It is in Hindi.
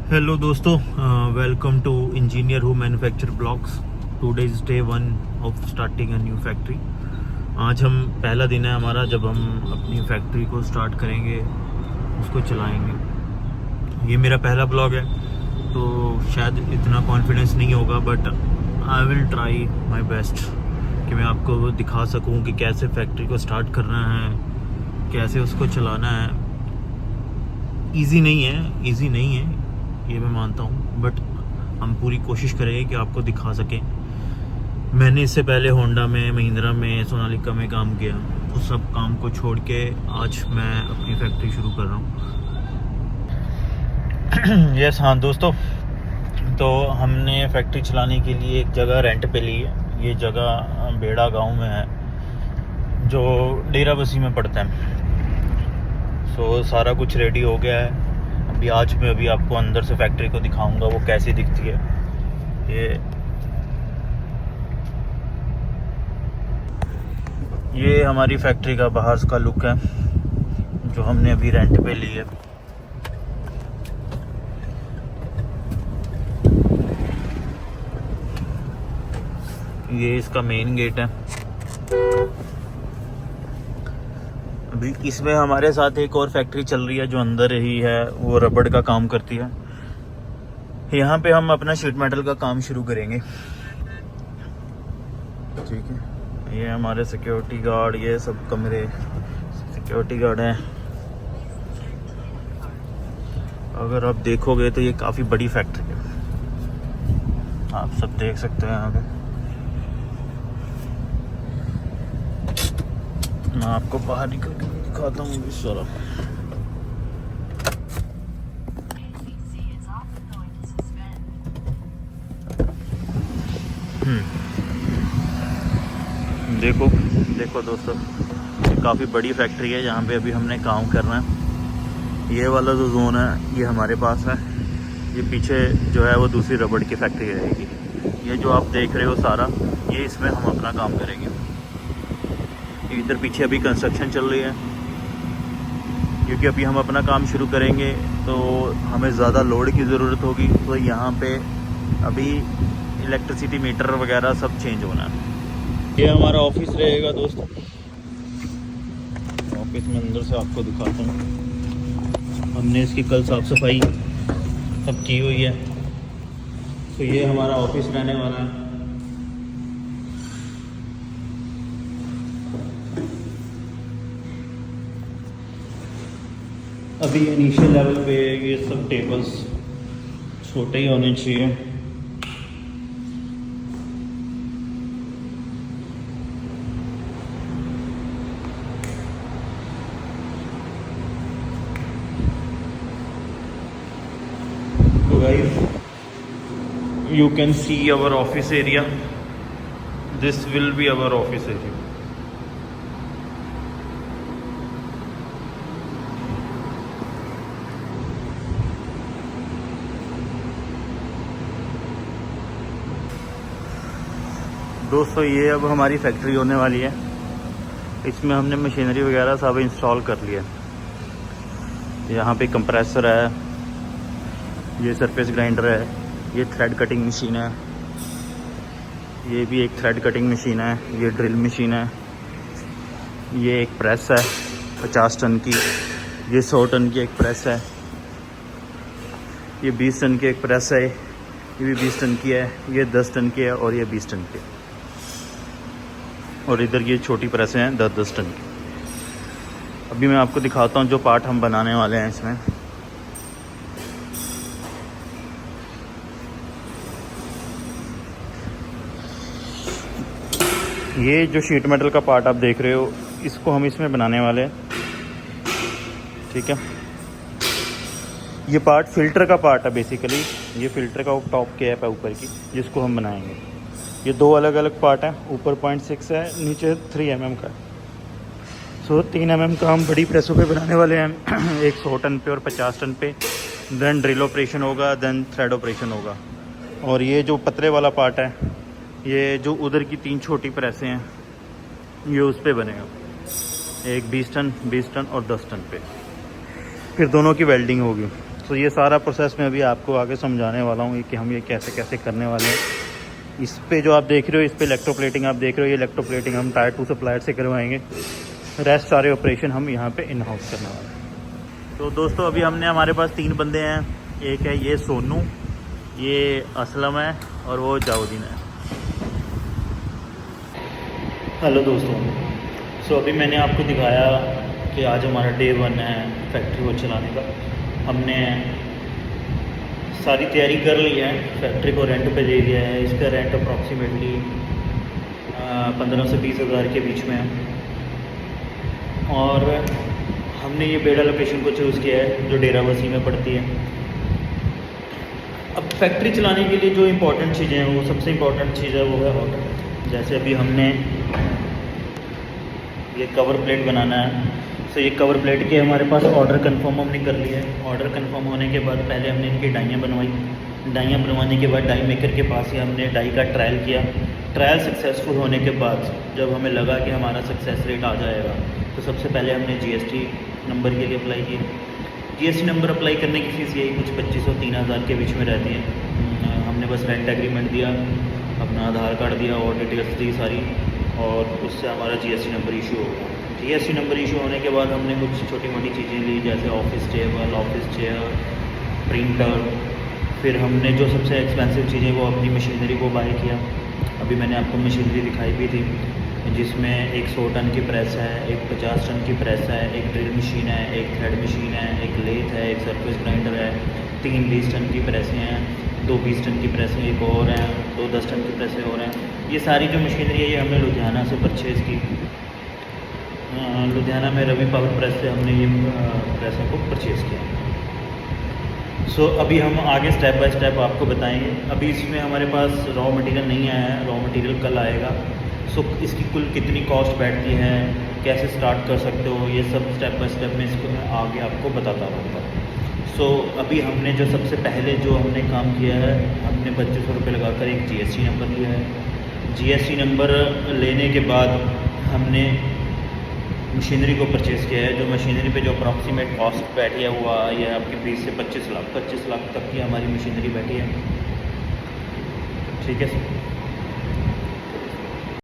हेलो दोस्तों, welcome to engineer who manufacture blocks. Today is day 1 of starting a new factory. आज हम पहला दिन है हमारा जब हम अपनी फैक्ट्री को स्टार्ट करेंगे, उसको चलाएंगे। ये मेरा पहला ब्लॉग है तो शायद इतना कॉन्फिडेंस नहीं होगा, but I will try my best कि मैं आपको दिखा सकूं कि कैसे फैक्ट्री को स्टार्ट करना है, कैसे उसको चलाना है। इजी नहीं है ये मैं मानता हूँ, बट हम पूरी कोशिश करेंगे कि आपको दिखा सकें। मैंने इससे पहले होंडा में, महिंद्रा में, सोनालिका में काम किया। उस सब काम को छोड़ के आज मैं अपनी फैक्ट्री शुरू कर रहा हूँ। यस हाँ दोस्तों, तो हमने फैक्ट्री चलाने के लिए एक जगह रेंट पे ली है। ये जगह बेड़ा गांव में है जो डेरा बसी में पड़ता है। सो सारा कुछ रेडी हो गया है। आज मैं आपको अंदर से फैक्ट्री को दिखाऊंगा वो कैसी दिखती है। ये हमारी फैक्ट्री का बाहर का लुक है जो हमने अभी रेंट पे ली है। ये इसका मेन गेट है। अभी इसमें हमारे साथ एक और फैक्ट्री चल रही है जो अंदर ही है, वो रबड़ का काम करती है। यहाँ पे हम अपना शीट मेटल का काम शुरू करेंगे। ठीक है, ये हमारे सिक्योरिटी गार्ड, ये सब कमरे सिक्योरिटी गार्ड हैं। अगर आप देखोगे तो ये काफ़ी बड़ी फैक्ट्री है, आप सब देख सकते हैं यहाँ पे। मैं आपको बाहर निकल के दिखाता हूँ इस तरफ। देखो दोस्तों, ये काफ़ी बड़ी फैक्ट्री है जहाँ पे अभी हमने काम करना है। ये वाला जो जोन है ये हमारे पास है। ये पीछे जो है वो दूसरी रबड़ की फैक्ट्री रहेगी। ये जो आप देख रहे हो सारा, ये इसमें हम अपना काम करेंगे। इधर पीछे अभी कंस्ट्रक्शन चल रही है, क्योंकि अभी हम अपना काम शुरू करेंगे तो हमें ज़्यादा लोड की ज़रूरत होगी। तो यहाँ पे अभी इलेक्ट्रिसिटी मीटर वगैरह सब चेंज होना है। ये हमारा ऑफिस रहेगा दोस्तों। ऑफिस में अंदर से आपको दिखाता हूँ। हमने इसकी कल साफ़ सफाई सब की हुई है। तो ये हमारा ऑफिस रहने वाला है। अभी इनिशियल लेवल पे ये सब टेबल्स छोटे ही होने चाहिए। तो guys, you can see our office area. This will be our office area. दोस्तों, ये अब हमारी फैक्ट्री होने वाली है। इसमें हमने मशीनरी वगैरह सब इंस्टॉल कर लिया। यहाँ पे कंप्रेसर है, ये सरफेस ग्राइंडर है, ये थ्रेड कटिंग मशीन है, ये भी एक थ्रेड कटिंग मशीन है, ये ड्रिल मशीन है, ये एक प्रेस है 50 टन की, ये 100 टन की एक प्रेस है, ये 20 टन की एक प्रेस है, ये भी 20 टन की है, ये 10 टन की है और ये 20 टन की है। और इधर ये छोटी प्रेसें हैं 10-10 टन की। अभी मैं आपको दिखाता हूँ जो पार्ट हम बनाने वाले हैं इसमें। ये जो शीट मेटल का पार्ट आप देख रहे हो, इसको हम इसमें बनाने वाले हैं। ठीक है, ये पार्ट फिल्टर का पार्ट है बेसिकली। ये फिल्टर का टॉप कैप है ऊपर की, जिसको हम बनाएंगे। ये दो अलग अलग पार्ट हैं, ऊपर 0.6 है, नीचे 3 mm का है। सो 3 mm का हम बड़ी प्रेसों पे बनाने वाले हैं। एक 100 टन पे और 50 टन पे। देन ड्रिल ऑपरेशन होगा, देन थ्रेड ऑपरेशन होगा। और ये जो पतले वाला पार्ट है, ये जो उधर की 3 छोटी प्रेसें हैं, ये उस पे बनेगा। एक 20 टन, 20 टन और 10 टन पे। फिर दोनों की वेल्डिंग होगी। तो ये सारा प्रोसेस मैं अभी आपको आगे समझाने वाला हूँ कि हम ये कैसे कैसे करने वाले हैं। इस पे जो आप देख रहे हो, इस पे इलेक्ट्रोप्लेटिंग आप देख रहे हो, ये इलेक्ट्रोप्लेटिंग हम टायर 2 सप्लायर से करवाएंगे। रेस्ट सारे ऑपरेशन हम यहाँ पे इन हाउस करने वाले हैं। तो दोस्तों अभी हमने, हमारे पास 3 बंदे हैं। एक है ये सोनू, ये असलम है और वो जाउद्दीन है। हेलो दोस्तों, सो अभी मैंने आपको दिखाया कि आज हमारा डे 1 है फैक्ट्री को चलाने का। हमने सारी तैयारी कर ली है, फैक्ट्री को रेंट पे दे दिया है। इसका रेंट अप्रॉक्सीमेटली 15 से 20 हज़ार के बीच में है। और हमने ये बेड़ा लोकेशन को चूज़ किया है जो डेरा बसी में पड़ती है। अब फैक्ट्री चलाने के लिए जो इम्पोर्टेंट चीज़ें हैं, वो सबसे इम्पोर्टेंट चीज़ है वो है ऑर्डर। जैसे अभी हमने ये कवर प्लेट बनाना है, तो ये कवर प्लेट के हमारे पास ऑर्डर कंफर्म हमने कर लिया है। ऑर्डर कंफर्म होने के बाद पहले हमने इनकी डाइयाँ बनवाई। डाइयाँ बनवाने के बाद डाई मेकर के पास ही हमने डाई का ट्रायल किया। ट्रायल सक्सेसफुल होने के बाद जब हमें लगा कि हमारा सक्सेस रेट आ जाएगा, तो सबसे पहले हमने GST नंबर के लिए अप्लाई किया। GST नंबर अप्लाई करने की फ़ीस यही कुछ 2500-3000 हज़ार के बीच में रहती है। हमने बस रेंट एग्रीमेंट दिया, अपना आधार कार्ड दिया और डिटेल्स दी सारी, और उससे हमारा GST नंबर इशू हो गया। GST नंबर इशू होने के बाद हमने कुछ छोटी मोटी चीज़ें ली, जैसे office table, office chair, printer. फिर हमने जो सबसे एक्सपेंसिव चीज़ें वो अपनी मशीनरी को बाय किया। अभी मैंने आपको मशीनरी दिखाई भी थी, जिसमें एक 100 टन की प्रेस है, एक 50 टन की प्रेस है, एक ड्रिल मशीन है, एक थ्रेड मशीन है, एक लेथ है, एक सरफेस ग्राइंडर है, 3 20 टन की प्रेसें हैं, 2 20 टन की प्रेसें एक और हैं, 2 10 टन की प्रेसें और हैं। ये सारी जो मशीनरी है ये हमने लुधियाना से परचेज़ की। लुधियाना में रवि पावर प्रेस से हमने ये प्रेसों को परचेज़ किया। सो अभी हम आगे स्टेप बाय स्टेप आपको बताएंगे। अभी इसमें हमारे पास रॉ मटेरियल नहीं आया है, रॉ मटेरियल कल आएगा। सो इसकी कुल कितनी कॉस्ट बैठती है, कैसे स्टार्ट कर सकते हो, ये सब स्टेप बाय स्टेप में इसको मैं आगे आपको बताता रहूँगा। सो अभी हमने जो सबसे पहले जो हमने काम किया है, हमने 2500 रुपये लगाकर एक GST नंबर लिया है। GST नंबर लेने के बाद हमने मशीनरी को परचेज़ किया है। जो मशीनरी पे जो अप्रॉक्सीमेट कॉस्ट बैठी है वो ये आपकी 20 से 25 लाख तक की हमारी मशीनरी बैठी है। ठीक है।